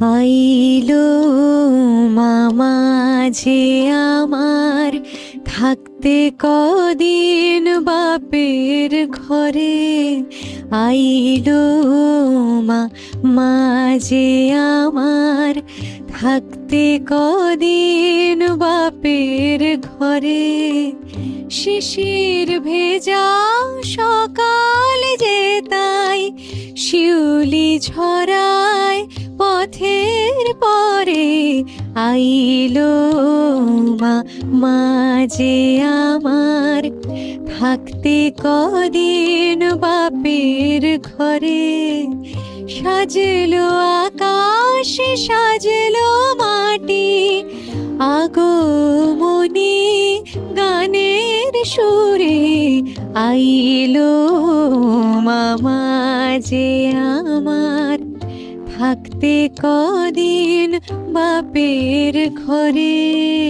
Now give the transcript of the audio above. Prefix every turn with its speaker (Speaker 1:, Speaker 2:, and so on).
Speaker 1: আইলো মামা যে আমার, থাকতে কদিন বাপের ঘরে। আইলো মা যে আমার, থাকতে কদিন বাপের ঘরে। শিশির ভেজা সকাল যে তাই শিউলি ঝরায় পথের পরে। আইলো মা যে আমার, থাকতে কদিন বাপের ঘরে। সাজলো আকাশ সাজলো মাটি, আগমনী গানের সুরে। আইলো মামা যে আমার, থাকতে কদিন বাপের ঘরে।